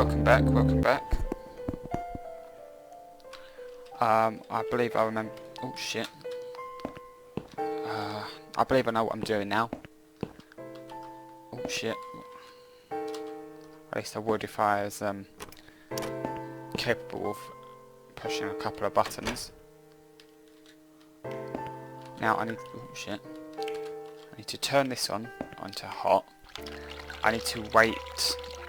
welcome back, welcome back. I believe I remember... Oh shit. I believe I know what I'm doing now. Oh shit. At least I would if I was capable of pushing a couple of buttons. Now I need... Oh shit. I need to turn this onto hot. I need to wait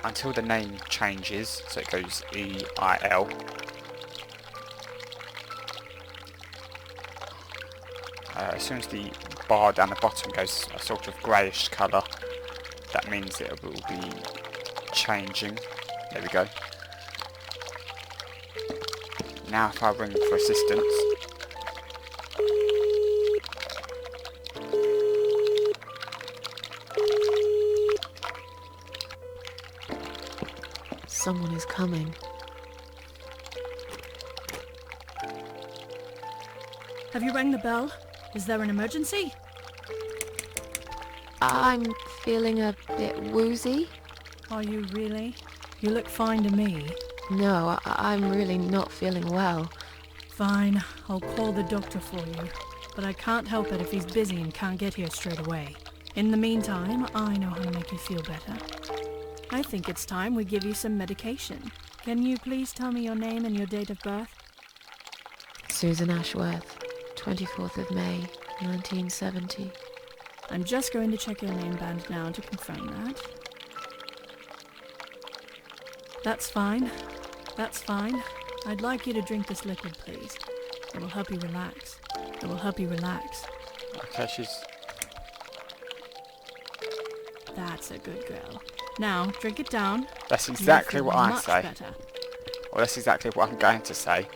until the name changes, so it goes EIL. As soon as the bar down the bottom goes a sort of greyish colour, that means it will be changing. There we go. Now if I ring for assistance... Someone is coming. Have you rang the bell? Is there an emergency? I'm feeling a bit woozy. Are you really? You look fine to me. No, I'm really not feeling well. Fine, I'll call the doctor for you. But I can't help it if he's busy and can't get here straight away. In the meantime, I know how to make you feel better. I think it's time we give you some medication. Can you please tell me your name and your date of birth? Susan Ashworth, 24th of May, 1970. I'm just going to check your name band now to confirm that. That's fine. That's fine. I'd like you to drink this liquid, please. It will help you relax. It will help you relax. Okay, she's... That's a good girl. Now, drink it down. That's exactly what I much say. Better. Well, that's exactly what I'm going to say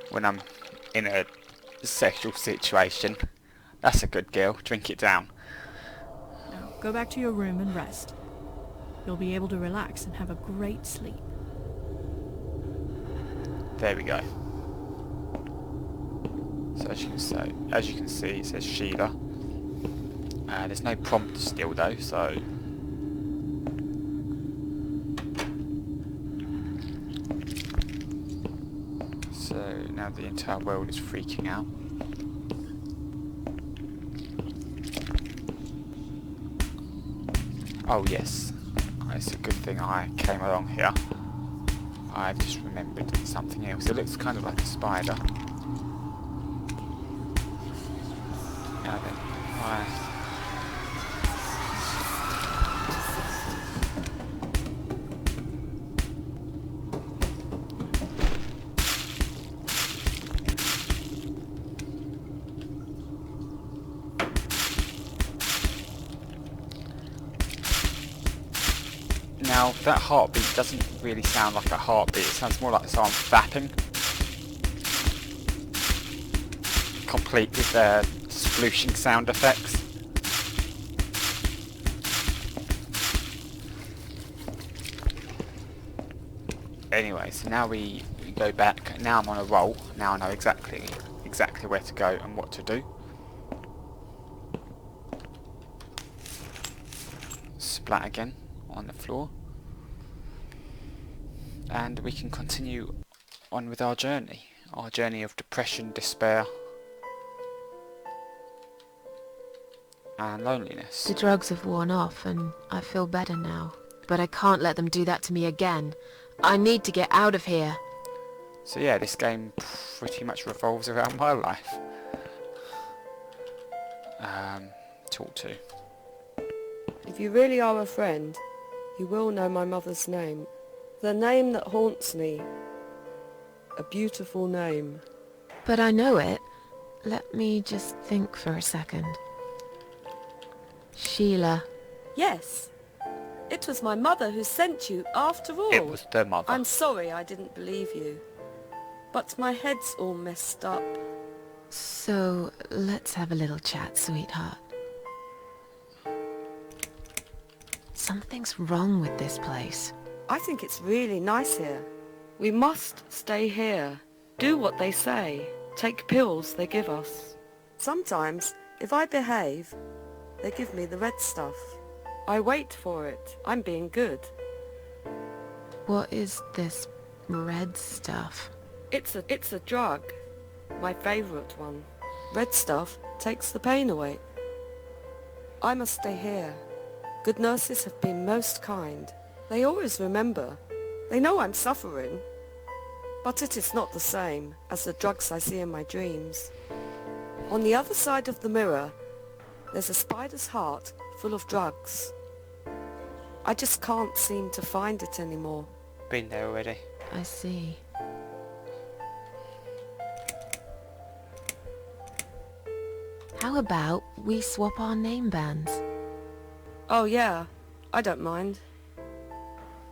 when I'm in a sexual situation. That's a good girl. Drink it down. Now, go back to your room and rest. You'll be able to relax and have a great sleep. There we go. So as you can see, it says Sheila. There's no prompt still though, so... So now the entire world is freaking out. Oh yes, it's a good thing I came along here. I've just remembered something else. It looks kind of like a spider. Now then, Now, that heartbeat doesn't really sound like a heartbeat, it sounds more like someone fapping. Complete with splooshing sound effects. Anyway, so now we go back. Now I'm on a roll. Now I know exactly where to go and what to do. Splat again on the floor. And we can continue on with our journey of depression, despair and loneliness. The drugs have worn off and I feel better now. But I can't let them do that to me again. I need to get out of here. So yeah, this game pretty much revolves around my life. Talk to. If you really are a friend, you will know my mother's name. The name that haunts me. A beautiful name. But I know it. Let me just think for a second. Sheila. Yes. It was my mother who sent you, after all. It was their mother. I'm sorry I didn't believe you. But my head's all messed up. So, let's have a little chat, sweetheart. Something's wrong with this place. I think it's really nice here. We must stay here. Do what they say. Take pills they give us. Sometimes, if I behave, they give me the red stuff. I wait for it. I'm being good. What is this red stuff? It's a drug. My favourite one. Red stuff takes the pain away. I must stay here. Good nurses have been most kind. They always remember. They know I'm suffering. But it is not the same as the drugs I see in my dreams. On the other side of the mirror, there's a spider's heart full of drugs. I just can't seem to find it anymore. Been there already. I see. How about we swap our name bands? Oh yeah, I don't mind.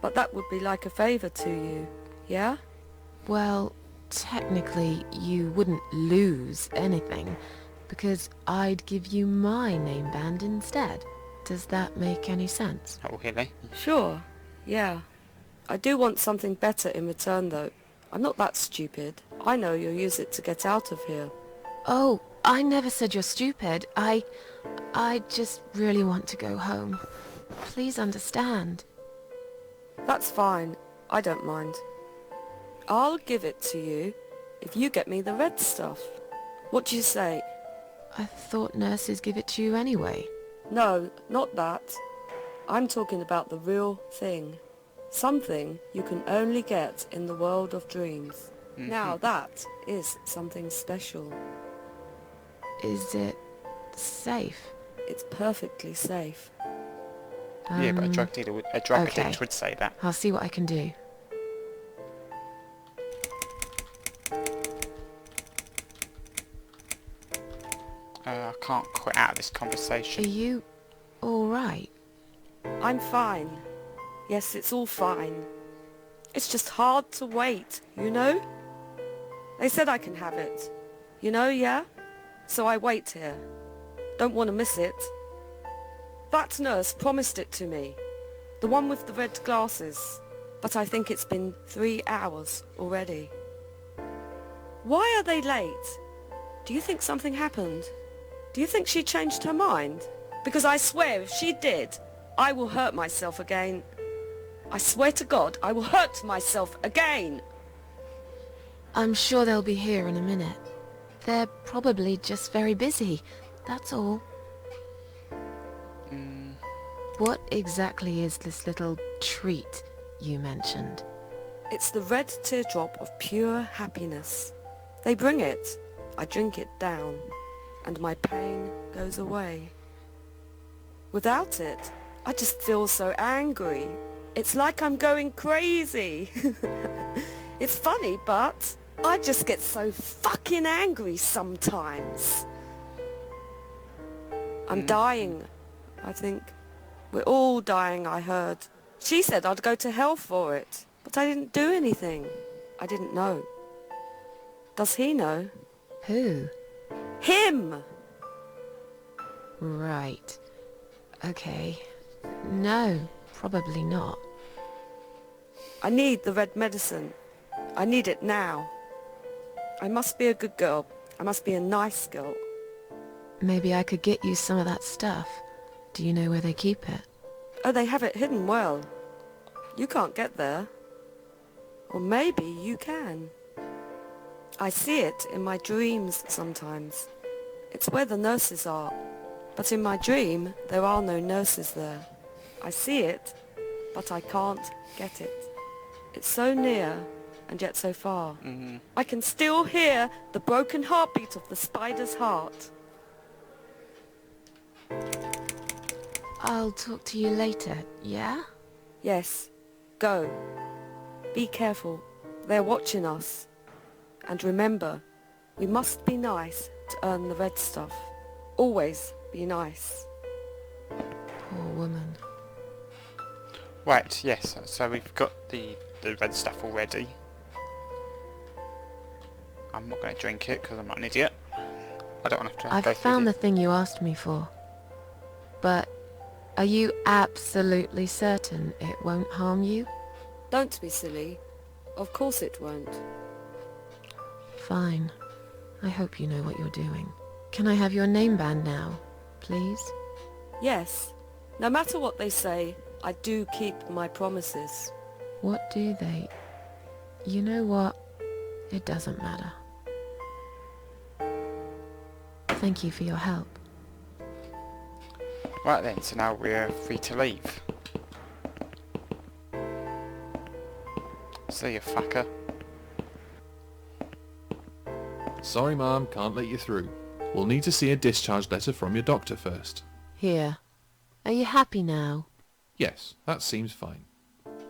But that would be like a favour to you, yeah? Well, technically you wouldn't lose anything, because I'd give you my name band instead. Does that make any sense? Not really. Sure, yeah. I do want something better in return though. I'm not that stupid. I know you'll use it to get out of here. Oh, I never said you're stupid. I just really want to go home. Please understand. That's fine. I don't mind. I'll give it to you if you get me the red stuff. What do you say? I thought nurses give it to you anyway. No, not that. I'm talking about the real thing. Something you can only get in the world of dreams. Now that is something special. Is it safe? It's perfectly safe. Yeah, but a drug dealer would, a drug okay. addict would say that. I'll see what I can do. I can't quit out of this Are conversation. you alright? I'm fine. Yes, it's all fine. It's just hard to wait, you know? They said I can have it. You know, yeah? So I wait here. Don't want to miss it. That nurse promised it to me. The one with the red glasses. But I think it's been 3 hours already. Why are they late? Do you think something happened? Do you think she changed her mind? Because I swear if she did, I will hurt myself again. I swear to God, I will hurt myself again. I'm sure they'll be here in a minute. They're probably just very busy, that's all. What exactly is this little treat you mentioned? It's the red teardrop of pure happiness. They bring it, I drink it down, and my pain goes away. Without it, I just feel so angry. It's like I'm going crazy. It's funny, but I just get so fucking angry sometimes. I'm dying, I think. We're all dying, I heard. She said I'd go to hell for it, but I didn't do anything. I didn't know. Does he know? Who? Him! Right. Okay. No, probably not. I need the red medicine. I need it now. I must be a good girl. I must be a nice girl. Maybe I could get you some of that stuff. Do you know where they keep it? Oh, they have it hidden well. You can't get there. Or maybe you can. I see it in my dreams sometimes. It's where the nurses are. But in my dream, there are no nurses there. I see it, but I can't get it. It's so near, and yet so far. I can still hear the broken heartbeat of the spider's heart. I'll talk to you later, yeah? Yes, go. Be careful. They're watching us. And remember, we must be nice to earn the red stuff. Always be nice. Poor woman. Right, yes, so we've got the red stuff already. I'm not going to drink it because I'm not an idiot. I don't want to have to go I've through found the the... thing you asked me for. But are you absolutely certain it won't harm you? Don't be silly. Of course it won't. Fine. I hope you know what you're doing. Can I have your name band now, please? Yes. No matter what they say, I do keep my promises. What do they... You know what? It doesn't matter. Thank you for your help. Right then, so now we're free to leave. See you, fucker. Sorry, Ma'am, can't let you through. We'll need to see a discharge letter from your doctor first. Here. Are you happy now? Yes, that seems fine.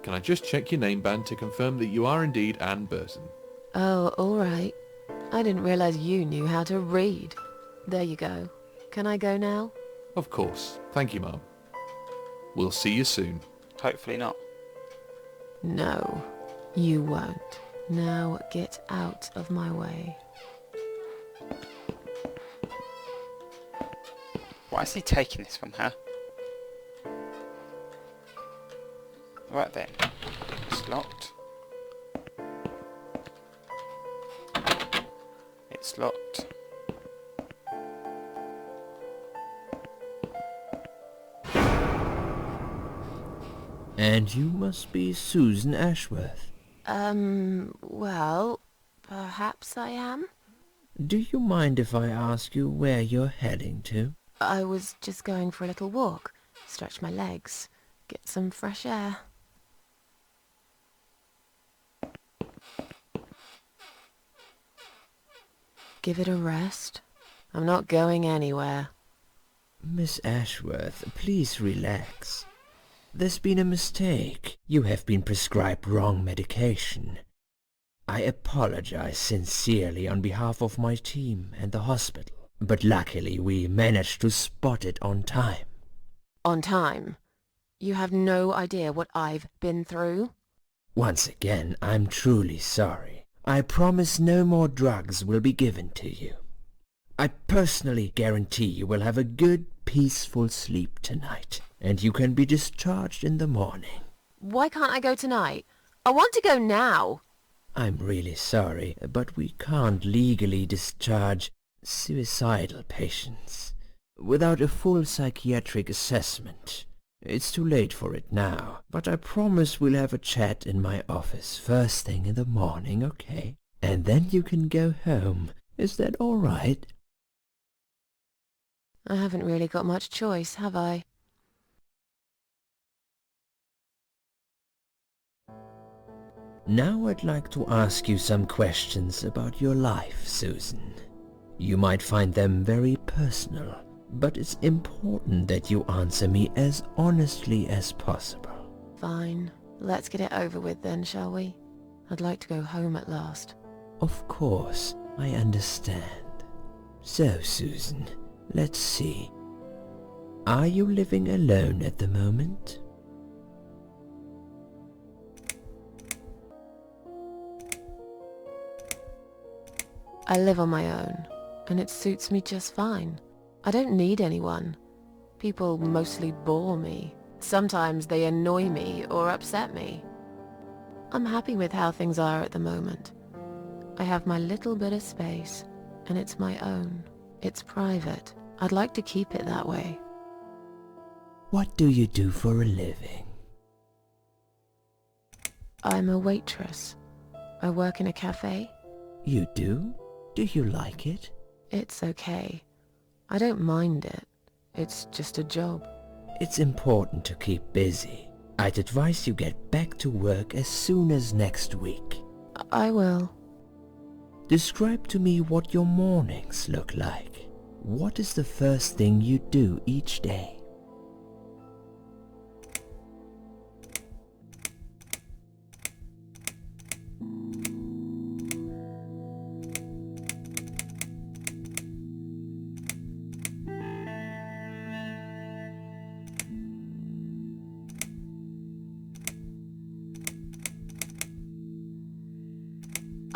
Can I just check your name band to confirm that you are indeed Anne Burton? Oh, all right. I didn't realize you knew how to read. There you go. Can I go now? Of course. Thank you, Ma'am. We'll see you soon. Hopefully not. No, you won't. Now get out of my way. Why is he taking this from her? Right then. It's locked. It's locked. And you must be Susan Ashworth. Well, perhaps I am? Do you mind if I ask you where you're heading to? I was just going for a little walk, stretch my legs, get some fresh air. Give it a rest. I'm not going anywhere. Miss Ashworth, please relax. There's been a mistake. You have been prescribed wrong medication. I apologize sincerely on behalf of my team and the hospital, but luckily we managed to spot it on time. On time? You have no idea what I've been through? Once again, I'm truly sorry. I promise no more drugs will be given to you. I personally guarantee you will have a good, peaceful sleep tonight, and you can be discharged in the morning. Why can't I go tonight? I want to go now. I'm really sorry, but we can't legally discharge suicidal patients without a full psychiatric assessment. It's too late for it now, but I promise we'll have a chat in my office first thing in the morning, okay? And then you can go home. Is that all right? I haven't really got much choice, have I? Now I'd like to ask you some questions about your life, Susan. You might find them very personal, but it's important that you answer me as honestly as possible. Fine. Let's get it over with then, shall we? I'd like to go home at last. Of course, I understand. So, Susan, let's see. Are you living alone at the moment? I live on my own, and it suits me just fine. I don't need anyone. People mostly bore me. Sometimes they annoy me or upset me. I'm happy with how things are at the moment. I have my little bit of space, and it's my own. It's private. I'd like to keep it that way. What do you do for a living? I'm a waitress. I work in a cafe. You do? Do you like it? It's okay. I don't mind it. It's just a job. It's important to keep busy. I'd advise you get back to work as soon as next week. I will. Describe to me what your mornings look like. What is the first thing you do each day?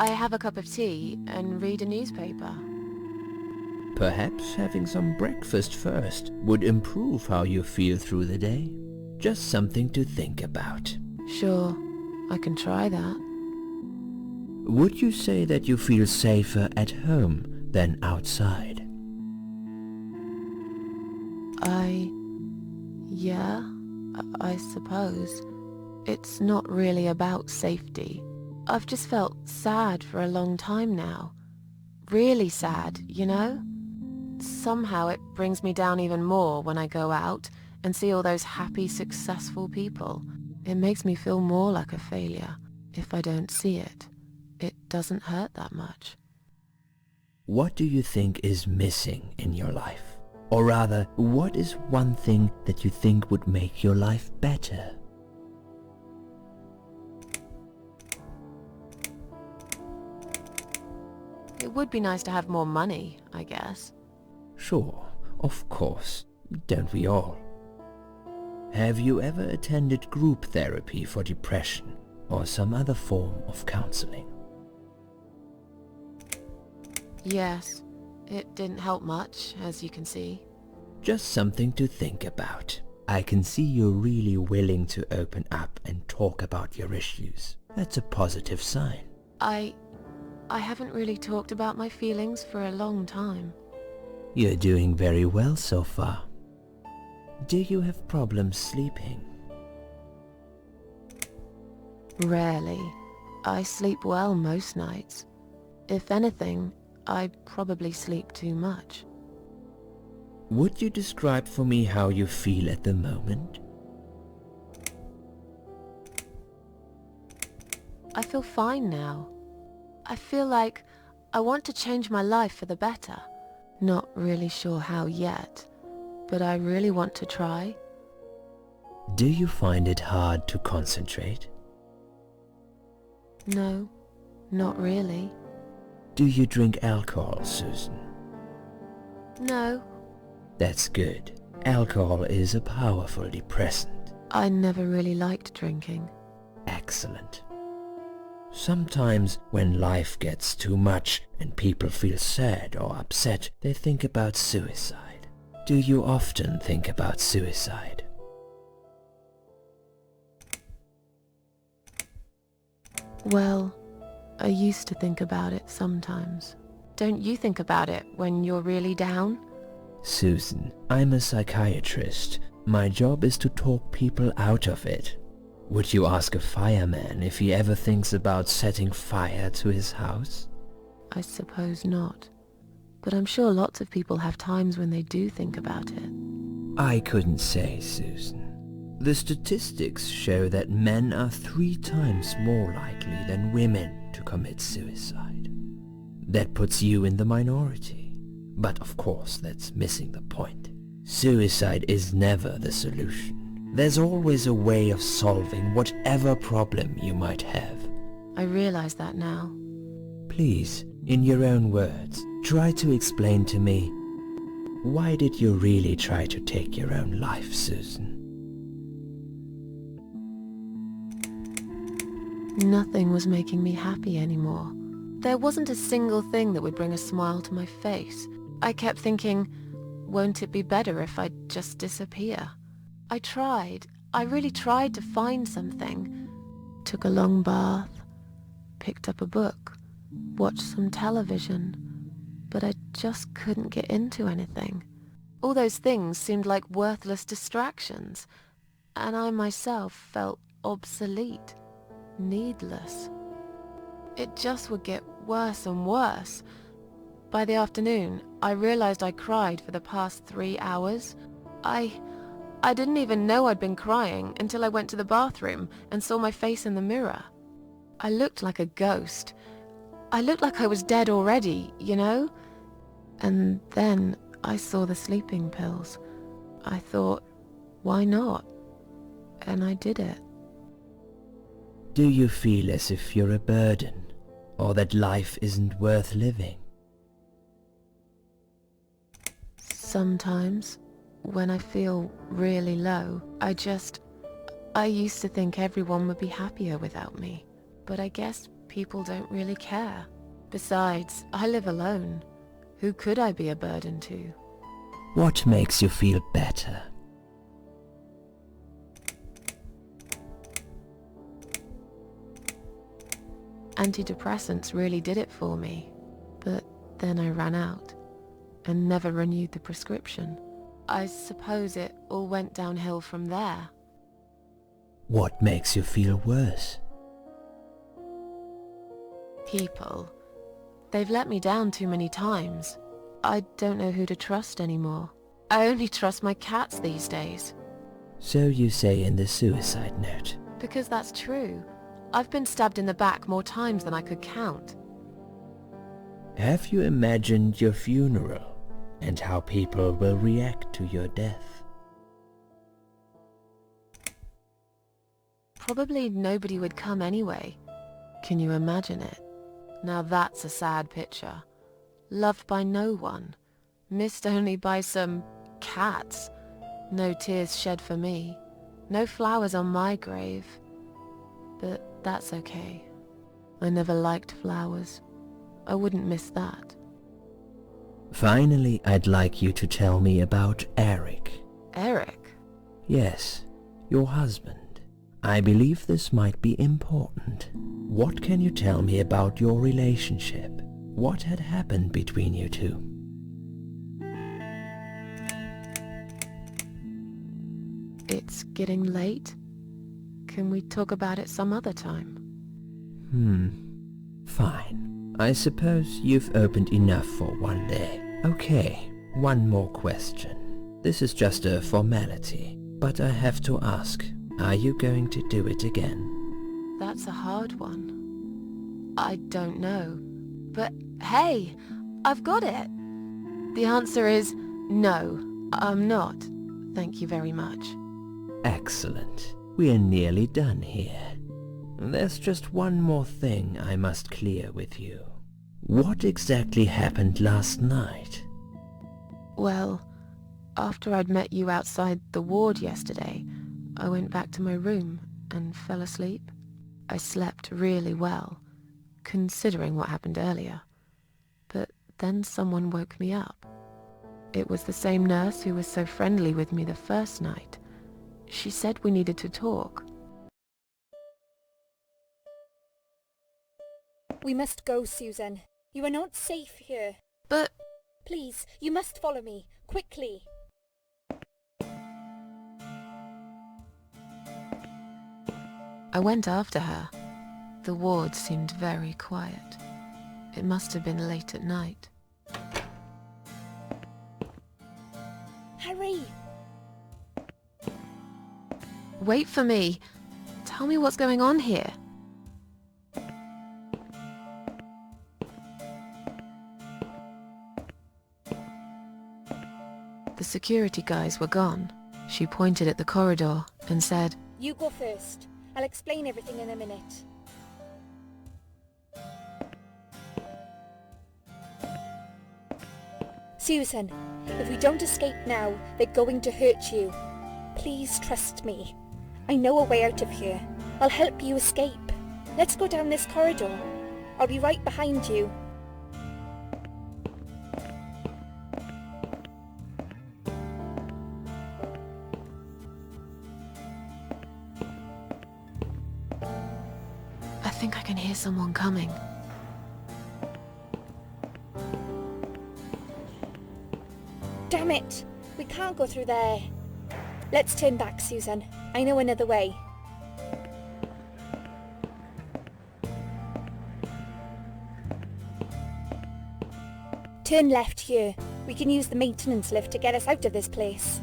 I have a cup of tea and read a newspaper. Perhaps having some breakfast first would improve how you feel through the day. Just something to think about. Sure, I can try that. Would you say that you feel safer at home than outside? Yeah, I suppose. It's not really about safety. I've just felt sad for a long time now. Really sad, you know? Somehow it brings me down even more when I go out and see all those happy, successful people. It makes me feel more like a failure. If I don't see it, it doesn't hurt that much. What do you think is missing in your life? Or rather, what is one thing that you think would make your life better? It would be nice to have more money, I guess. Sure, of course. Don't we all? Have you ever attended group therapy for depression or some other form of counseling? Yes, it didn't help much, as you can see. Just something to think about. I can see you're really willing to open up and talk about your issues. That's a positive sign. I haven't really talked about my feelings for a long time. You're doing very well so far. Do you have problems sleeping? Rarely. I sleep well most nights. If anything, I probably sleep too much. Would you describe for me how you feel at the moment? I feel fine now. I feel like I want to change my life for the better. Not really sure how yet, but I really want to try. Do you find it hard to concentrate? No, not really. Do you drink alcohol, Susan? No, That's good. Alcohol is a powerful depressant. I never really liked drinking. Excellent. Sometimes when life gets too much and people feel sad or upset, they think about suicide. Do you often think about suicide? Well, I used to think about it sometimes. Don't you think about it when you're really down? Susan, I'm a psychiatrist. My job is to talk people out of it. Would you ask a fireman if he ever thinks about setting fire to his house? I suppose not. But I'm sure lots of people have times when they do think about it. I couldn't say, Susan. The statistics show that men are 3 times more likely than women to commit suicide. That puts you in the minority. But of course, that's missing the point. Suicide is never the solution. There's always a way of solving whatever problem you might have. I realize that now. Please, in your own words, try to explain to me, why did you really try to take your own life, Susan? Nothing was making me happy anymore. There wasn't a single thing that would bring a smile to my face. I kept thinking, won't it be better if I just disappear? I really tried to find something. Took a long bath, picked up a book, watched some television, but I just couldn't get into anything. All those things seemed like worthless distractions, and I myself felt obsolete, needless. It just would get worse and worse. By the afternoon, I realized I cried for the past 3 hours. I didn't even know I'd been crying until I went to the bathroom and saw my face in the mirror. I looked like a ghost. I looked like I was dead already, you know? And then I saw the sleeping pills. I thought, why not? And I did it. Do you feel as if you're a burden, or that life isn't worth living? Sometimes, when I feel really low, I used to think everyone would be happier without me. But I guess people don't really care. Besides, I live alone. Who could I be a burden to? What makes you feel better? Antidepressants really did it for me. But then I ran out and never renewed the prescription. I suppose it all went downhill from there. What makes you feel worse? People. They've let me down too many times. I don't know who to trust anymore. I only trust my cats these days. So you say in the suicide note. Because that's true. I've been stabbed in the back more times than I could count. Have you imagined your funeral and how people will react to your death? Probably nobody would come anyway. Can you imagine it? Now that's a sad picture. Loved by no one. Missed only by some cats. No tears shed for me. No flowers on my grave. But that's okay. I never liked flowers. I wouldn't miss that. Finally, I'd like you to tell me about Eric. Eric? Yes, your husband. I believe this might be important. What can you tell me about your relationship? What had happened between you two? It's getting late. Can we talk about it some other time? Fine. I suppose you've opened enough for one day. Okay, one more question. This is just a formality, but I have to ask, are you going to do it again? That's a hard one. I don't know. But hey, I've got it. The answer is no, I'm not. Thank you very much. Excellent. We are nearly done here. There's just one more thing I must clear with you. What exactly happened last night? Well, after I'd met you outside the ward yesterday, I went back to my room and fell asleep. I slept really well, considering what happened earlier. But then someone woke me up. It was the same nurse who was so friendly with me the first night. She said we needed to talk. We must go, Susan. You are not safe here. But Please, you must follow me, quickly. I went after her. The ward seemed very quiet. It must have been late at night. Hurry! Wait for me. Tell me what's going on here. The security guys were gone. She pointed at the corridor and said, You go first. I'll explain everything in a minute. Susan, if we don't escape now, they're going to hurt you. Please trust me. I know a way out of here. I'll help you escape. Let's go down this corridor. I'll be right behind you. I think I can hear someone coming. Damn it! We can't go through there. Let's turn back, Susan. I know another way. Turn left here. We can use the maintenance lift to get us out of this place.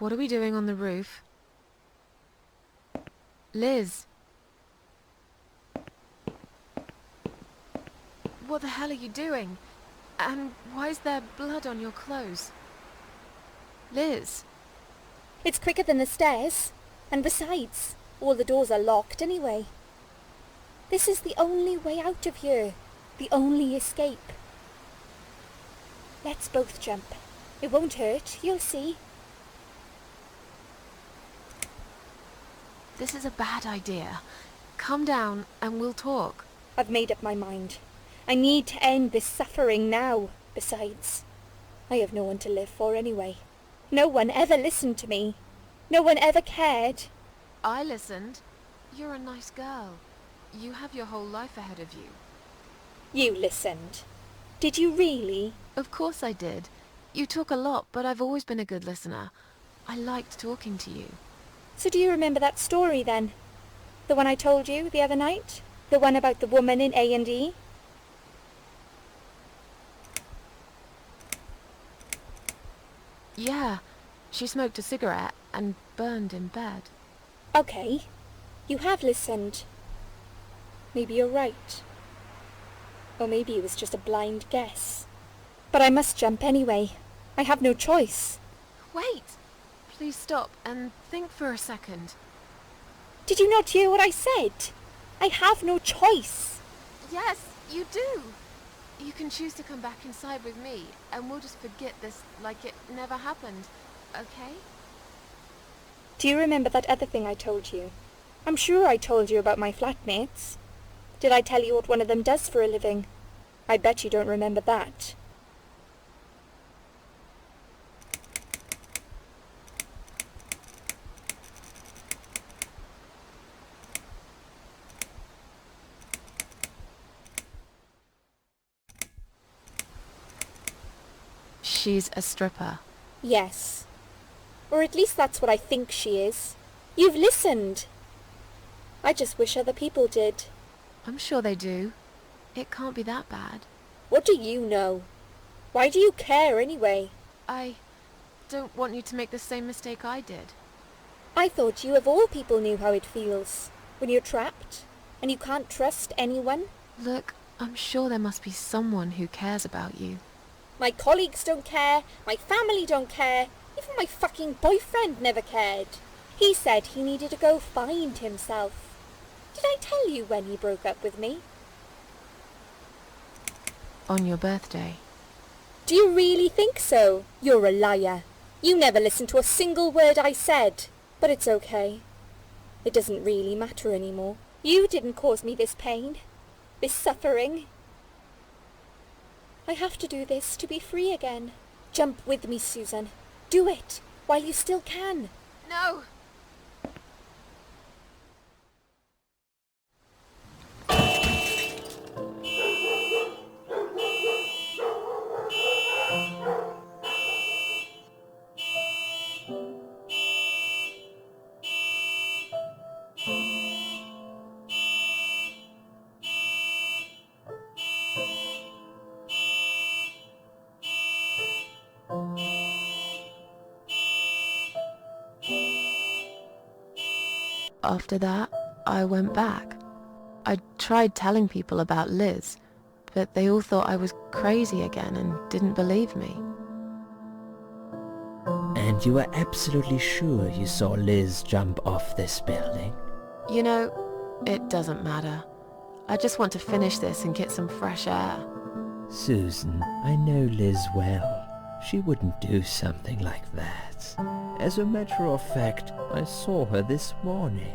What are we doing on the roof? Liz! What the hell are you doing? And why is there blood on your clothes? Liz! It's quicker than the stairs. And besides, all the doors are locked anyway. This is the only way out of here. The only escape. Let's both jump. It won't hurt, you'll see. This is a bad idea. Come down and we'll talk. I've made up my mind. I need to end this suffering now. Besides, I have no one to live for anyway. No one ever listened to me. No one ever cared. I listened. You're a nice girl. You have your whole life ahead of you. You listened. Did you really? Of course I did. You talk a lot, but I've always been a good listener. I liked talking to you. So do you remember that story then? The one I told you the other night? The one about the woman in A&E? Yeah, she smoked a cigarette and burned in bed. Okay, you have listened. Maybe you're right. Or maybe it was just a blind guess. But I must jump anyway. I have no choice. Wait! Please stop and think for a second. Did you not hear what I said? I have no choice. Yes, you do! You can choose to come back inside with me, and we'll just forget this like it never happened, okay? Do you remember that other thing I told you? I'm sure I told you about my flatmates. Did I tell you what one of them does for a living? I bet you don't remember that. She's a stripper. Yes. Or at least that's what I think she is. You've listened. I just wish other people did. I'm sure they do. It can't be that bad. What do you know? Why do you care anyway? I don't want you to make the same mistake I did. I thought you of all people knew how it feels. When you're trapped, and you can't trust anyone. Look, I'm sure there must be someone who cares about you. My colleagues don't care, my family don't care, even my fucking boyfriend never cared. He said he needed to go find himself. Did I tell you when he broke up with me? On your birthday. Do you really think so? You're a liar. You never listened to a single word I said. But it's okay. It doesn't really matter anymore. You didn't cause me this pain, this suffering. I have to do this to be free again. Jump with me, Susan. Do it, while you still can. No! After that, I went back. I tried telling people about Liz, but they all thought I was crazy again and didn't believe me. And you were absolutely sure you saw Liz jump off this building? You know, it doesn't matter. I just want to finish this and get some fresh air. Susan, I know Liz well. She wouldn't do something like that. As a matter of fact, I saw her this morning.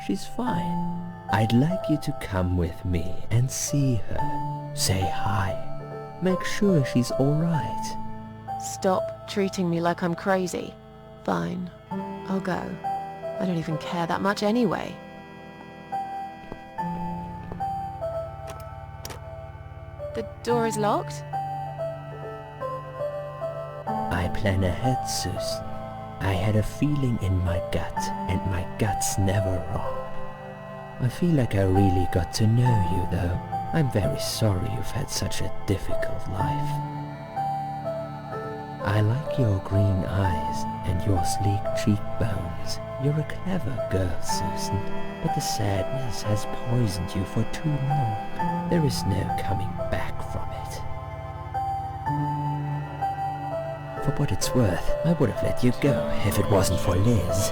She's fine. I'd like you to come with me and see her. Say hi. Make sure she's alright. Stop treating me like I'm crazy. Fine, I'll go. I don't even care that much anyway. The door is locked? I plan ahead, Susan. I had a feeling in my gut, and my gut's never wrong. I feel like I really got to know you, though. I'm very sorry you've had such a difficult life. I like your green eyes and your sleek cheekbones. You're a clever girl, Susan, but the sadness has poisoned you for too long. There is no coming back from it. For what it's worth, I would have let you go if it wasn't for Liz.